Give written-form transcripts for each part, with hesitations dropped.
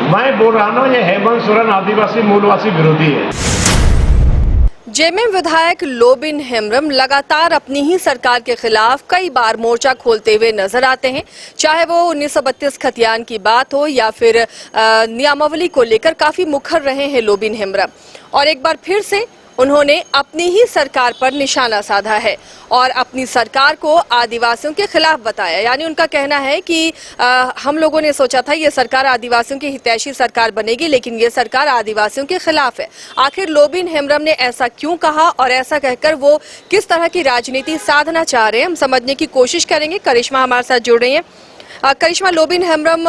मैं बोल रहा हूँ ये हेमंत सोरेन आदिवासी मूलवासी विरोधी है। जेएमएम विधायक लोबिन हेम्ब्रम लगातार अपनी ही सरकार के खिलाफ कई बार मोर्चा खोलते हुए नजर आते हैं, चाहे वो 1932 खतियान की बात हो या फिर नियमावली को लेकर काफी मुखर रहे हैं लोबिन हेम्ब्रम। और एक बार फिर से उन्होंने अपनी ही सरकार पर निशाना साधा है और अपनी सरकार को आदिवासियों के खिलाफ बताया। यानी उनका कहना है कि हम लोगों ने सोचा था ये सरकार आदिवासियों की हितैषी सरकार बनेगी, लेकिन ये सरकार आदिवासियों के खिलाफ है। आखिर लोबिन हेम्ब्रम ने ऐसा क्यों कहा और ऐसा कहकर वो किस तरह की राजनीति साधना चाह रहे हैं, हम समझने की कोशिश करेंगे। करिश्मा हमारे साथ जुड़ रही हैं। करिश्मा, लोबिन हेम्ब्रम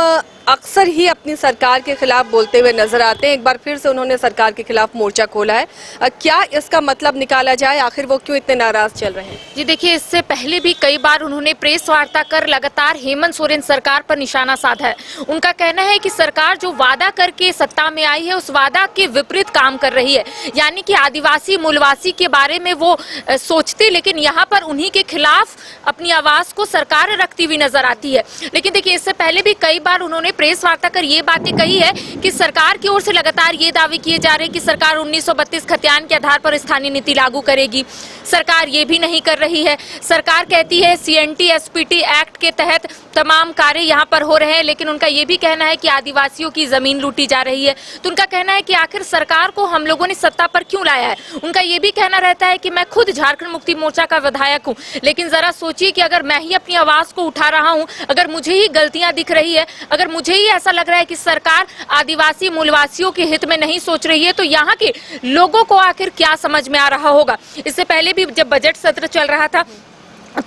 अक्सर ही अपनी सरकार के खिलाफ बोलते हुए नजर आते हैं। एक बार फिर से उन्होंने सरकार के खिलाफ मोर्चा खोला है, क्या इसका मतलब निकाला जाए? आखिर वो क्यों इतने नाराज चल रहे हैं? जी देखिए, इससे पहले भी कई बार उन्होंने प्रेस वार्ता कर लगातार हेमंत सोरेन सरकार पर निशाना साधा है। उनका कहना है कि सरकार जो वादा करके सत्ता में आई है उस वादा के विपरीत काम कर रही है, यानी कि आदिवासी मूलवासी के बारे में वो सोचते, लेकिन यहाँ पर उन्हीं के खिलाफ अपनी आवाज को सरकार रखती हुई नजर आती है। लेकिन देखिए, इससे पहले भी कई बार उन्होंने प्रेस वार्ता कर ये बातें कही है कि सरकार की ओर से लगातार ये दावे किए जा रहे हैं कि सरकार 1932 खतियान के आधार पर स्थानीय नीति लागू करेगी। सरकार ये भी नहीं कर रही है। सरकार कहती है CNT SPT एक्ट के तहत तमाम कार्य यहाँ पर हो रहे हैं, लेकिन उनका ये भी कहना है कि आदिवासियों की जमीन लूटी जा रही है। तो उनका कहना है कि आखिर सरकार को हम लोगों ने सत्ता पर क्यों लाया है। उनका ये भी कहना रहता है कि मैं खुद झारखंड मुक्ति मोर्चा का विधायक हूँ, लेकिन जरा सोचिए कि अगर मैं ही अपनी आवाज को उठा रहा हूँ, अगर मुझे ही गलतियां दिख रही है, अगर मुझे ही ऐसा लग रहा है कि सरकार आदिवासी मूलवासियों के हित में नहीं सोच रही है, तो यहाँ के लोगों को आखिर क्या समझ में आ रहा होगा। इससे पहले भी जब बजट सत्र चल रहा था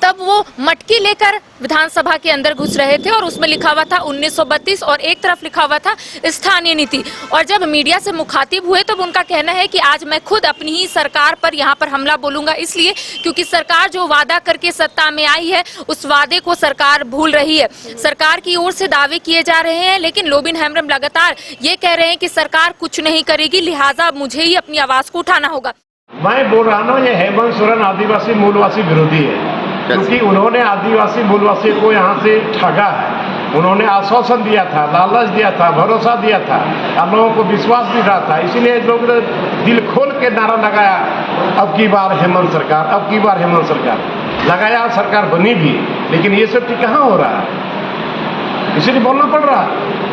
तब वो मटकी लेकर विधानसभा के अंदर घुस रहे थे और उसमें लिखा हुआ था 1932 और एक तरफ लिखा हुआ था स्थानीय नीति। और जब मीडिया से मुखातिब हुए तब उनका कहना है कि आज मैं खुद अपनी ही सरकार पर यहाँ पर हमला बोलूंगा, इसलिए क्योंकि सरकार जो वादा करके सत्ता में आई है उस वादे को सरकार भूल रही है। सरकार की ओर से दावे किए जा रहे हैं, लेकिन लोबिन हेम्ब्रम लगातार ये कह रहे हैं कि सरकार कुछ नहीं करेगी, लिहाजा मुझे ही अपनी आवाज को उठाना होगा। मैं बोल रहा हूँ ये हेमंत सोरेन आदिवासी मूलवासी विरोधी है, क्योंकि उन्होंने आदिवासी मूलवासी को यहाँ से ठगा है। उन्होंने आश्वासन दिया था, लालच दिया था, भरोसा दिया था और लोगों को विश्वास भी रहा था, इसीलिए लोग ने दिल खोल के नारा लगाया अब की बार हेमंत सरकार, अब की बार हेमंत सरकार लगाया। सरकार बनी भी, लेकिन ये सब कहाँ हो रहा है, इसीलिए बोलना पड़ रहा है।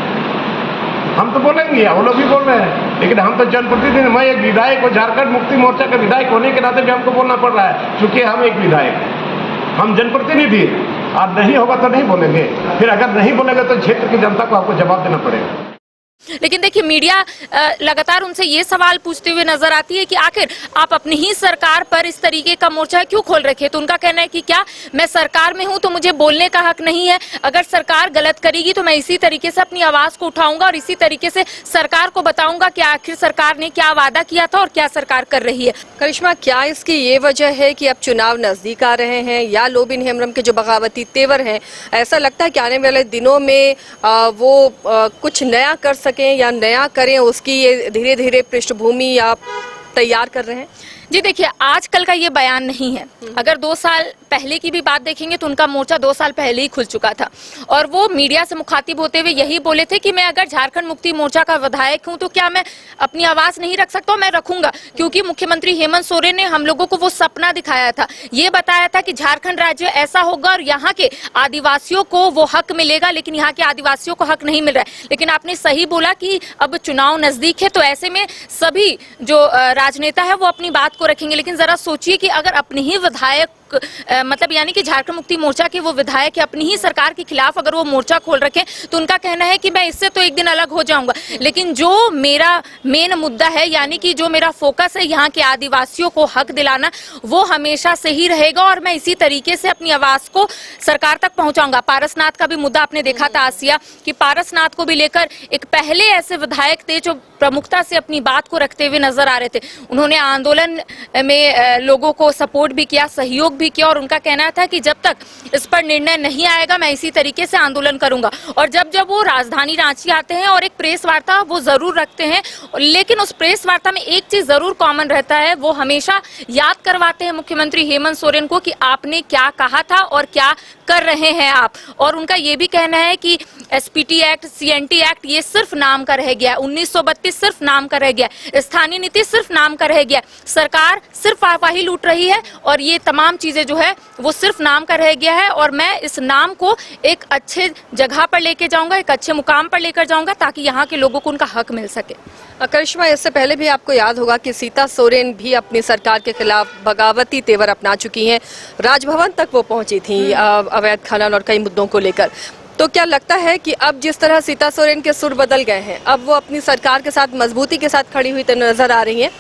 हम तो बोलेंगे, वो लोग भी बोल रहे हैं, लेकिन हम तो जनप्रतिनिधि, मैं एक विधायक हूँ, झारखंड मुक्ति मोर्चा का विधायक होने के नाते भी हमको बोलना पड़ रहा है, क्योंकि हम एक विधायक हैं, हम जनप्रतिनिधि हैं। और नहीं होगा तो नहीं बोलेंगे, फिर अगर नहीं बोलेंगे तो क्षेत्र की जनता को आपको जवाब देना पड़ेगा। लेकिन देखिए, मीडिया लगातार उनसे ये सवाल पूछते हुए नजर आती है कि आखिर आप अपनी ही सरकार पर इस तरीके का मोर्चा क्यों खोल रखे। तो उनका कहना है कि क्या मैं सरकार में हूं तो मुझे बोलने का हक नहीं है, अगर सरकार गलत करेगी तो मैं इसी तरीके से अपनी आवाज को उठाऊंगा और इसी तरीके से सरकार को बताऊंगा कि आखिर सरकार ने क्या वादा किया था और क्या सरकार कर रही है। करिश्मा, क्या इसकी ये वजह है कि अब चुनाव नजदीक आ रहे हैं या लोबिन हेम्ब्रम के जो बगावती तेवर हैं, ऐसा लगता है कि आने वाले दिनों में वो कुछ नया कर सकें या नया करें, उसकी ये धीरे धीरे पृष्ठभूमि आप तैयार कर रहे हैं? जी देखिए, आजकल का ये बयान नहीं है। अगर 2 साल पहले की भी बात देखेंगे तो उनका मोर्चा 2 साल पहले ही खुल चुका था और वो मीडिया से मुखातिब होते हुए यही बोले थे कि मैं अगर झारखंड मुक्ति मोर्चा का विधायक हूं तो क्या मैं अपनी आवाज नहीं रख सकता? मैं रखूंगा, क्योंकि मुख्यमंत्री हेमंत सोरेन ने हम लोगों को वो सपना दिखाया था, ये बताया था कि झारखंड राज्य ऐसा होगा और यहाँ के आदिवासियों को वो हक मिलेगा, लेकिन यहाँ के आदिवासियों को हक नहीं मिल रहा है। लेकिन आपने सही बोला कि अब चुनाव नजदीक है, तो ऐसे में सभी जो राजनेता है वो अपनी बात को रखेंगे। लेकिन जरा सोचिए कि अगर अपने ही विधायक मतलब यानी कि झारखंड मुक्ति मोर्चा के वो विधायक अपनी ही सरकार के खिलाफ अगर वो मोर्चा खोल रखे तो उनका कहना है कि मैं इससे तो एक दिन अलग हो जाऊंगा, लेकिन जो मेरा मेन मुद्दा है यानी कि जो मेरा फोकस है यहाँ के आदिवासियों को हक दिलाना, वो हमेशा से ही रहेगा और मैं इसी तरीके से अपनी आवाज को सरकार तक पहुंचाऊंगा। पारसनाथ का भी मुद्दा आपने देखा था आसिया, कि पारसनाथ को भी लेकर एक पहले ऐसे विधायक थे जो प्रमुखता से अपनी बात को रखते हुए नजर आ रहे थे। उन्होंने आंदोलन में लोगों को सपोर्ट भी किया, सहयोग भी किया और उनका कहना था कि जब तक इस पर निर्णय नहीं आएगा मैं इसी तरीके से आंदोलन करूंगा। और जब जब वो राजधानी रांची आते हैं और एक प्रेस वार्ता वो जरूर रखते हैं, लेकिन उस प्रेस वार्ता में एक चीज जरूर कॉमन रहता है, वो हमेशा याद करवाते हैं मुख्यमंत्री हेमंत सोरेन को कि आपने क्या कहा था और क्या कर रहे हैं आप। और उनका ये भी कहना है कि एसपीटी एक्ट, सीएनटी एक्ट ये सिर्फ नाम का रह गया, 1932 सिर्फ नाम का रह गया, स्थानीय नीति सिर्फ नाम का रह गया, सरकार सिर्फ आवाही लूट रही है और ये तमाम चीजें जो है वो सिर्फ नाम का रह गया है। और मैं इस नाम को एक अच्छे जगह पर लेके जाऊंगा, एक अच्छे मुकाम पर लेकर जाऊंगा ताकि यहाँ के लोगों को उनका हक मिल सके। करिश्मा, इससे पहले भी आपको याद होगा कि सीता सोरेन भी अपनी सरकार के खिलाफ बगावती तेवर अपना चुकी हैं, राजभवन तक वो पहुंची थी अवैध खनन और कई मुद्दों को लेकर। तो क्या लगता है कि अब जिस तरह सीता सोरेन के सुर बदल गए हैं, अब वो अपनी सरकार के साथ मजबूती के साथ खड़ी हुई नजर आ रही हैं,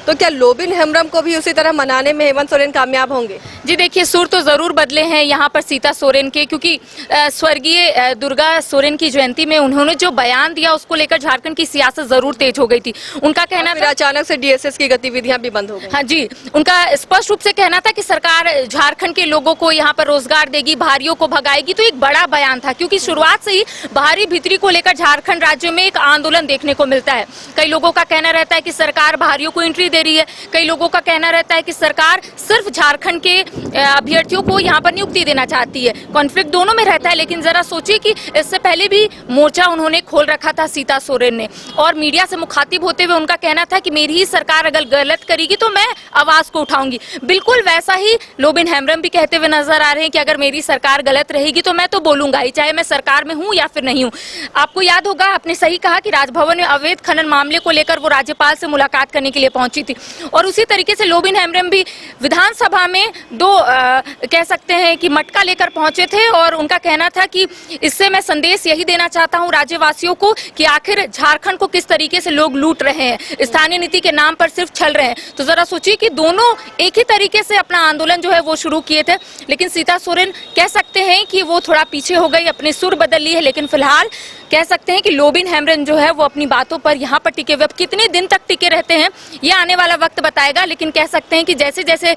तो क्या लोबिन हेम्ब्रम को भी उसी तरह मनाने में हेमंत सोरेन कामयाब होंगे? जी देखिए, सुर तो जरूर बदले हैं यहाँ पर सीता सोरेन के, क्योंकि स्वर्गीय दुर्गा सोरेन की जयंती में उन्होंने जो बयान दिया उसको लेकर झारखंड की सियासत जरूर तेज हो गई थी। उनका कहना था अचानक से डीएसएस की गतिविधियां भी बंद हो गई। हाँ जी, उनका स्पष्ट रूप से कहना था कि सरकार झारखंड के लोगों को यहाँ पर रोजगार देगी, बाहरियों को भगाएगी। तो एक बड़ा बयान था, क्योंकि शुरुआत से ही बाहरी भीतरी को लेकर झारखंड राज्य में एक आंदोलन देखने को मिलता है। कई लोगों का कहना रहता है कि सरकार बाहरियों को एंट्री दे रही है, कई लोगों का कहना रहता है कि सरकार सिर्फ झारखंड के अभ्यर्थियों को यहाँ पर नियुक्ति देना चाहती है। कॉन्फ्लिक्ट दोनों में रहता है, लेकिन जरा सोचिए कि इससे पहले भी मोर्चा उन्होंने खोल रखा था सीता सोरेन ने, और मीडिया से मुखातिब होते हुए उनका कहना था कि मेरी ही सरकार अगर गलत करेगी तो मैं आवाज को उठाऊंगी। बिल्कुल वैसा ही लोबिन हेम्ब्रम भी कहते हुए नजर आ रहे हैं कि अगर मेरी सरकार गलत रहेगी तो मैं तो बोलूंगा ही, चाहे मैं सरकार में हूं या फिर नहीं हूं। आपको याद होगा, आपने सही कहा कि राजभवन में अवैध खनन मामले को लेकर वो राज्यपाल से मुलाकात करने के लिए पहुंची थी, और उसी तरीके से लोबिन हेम्ब्रम भी विधानसभा में दो कह सकते हैं कि मटका लेकर पहुंचे थे, और उनका कहना था कि इससे मैं संदेश यही देना चाहता हूं राज्यवासियों को कि आखिर झारखंड को किस तरीके से लोग लूट रहे हैं, स्थानीय नीति के नाम पर सिर्फ छल रहे हैं। तो जरा सोचिए कि दोनों एक ही तरीके से अपना आंदोलन जो है वो शुरू किए थे, लेकिन सीता सोरेन कह सकते हैं कि वो थोड़ा पीछे हो गई, अपने सुर बदल ली है। लेकिन फिलहाल कह सकते हैं कि लोबिन हेम्ब्रम जो है वो अपनी बातों पर यहाँ पर टिके हुए। अब कितने दिन तक टिके रहते हैं ये आने वाला वक्त बताएगा, लेकिन कह सकते हैं कि जैसे जैसे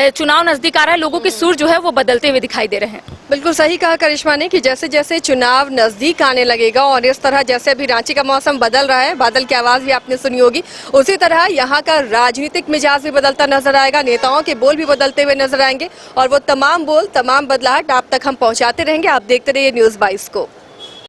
चुनाव नजदीक आ रहा है, लोगों के सुर जो है वो बदलते हुए दिखाई दे रहे हैं। बिल्कुल सही कहा करिश्मा ने कि जैसे जैसे चुनाव नजदीक आने लगेगा, और इस तरह जैसे अभी रांची का मौसम बदल रहा है, बादल की आवाज भी आपने सुनी होगी, उसी तरह यहाँ का राजनीतिक मिजाज भी बदलता नजर आएगा, नेताओं के बोल भी बदलते हुए नजर आएंगे, और वो तमाम बोल, तमाम बदलाहट आप तक हम पहुँचाते रहेंगे। आप देखते रहिए News 22 को।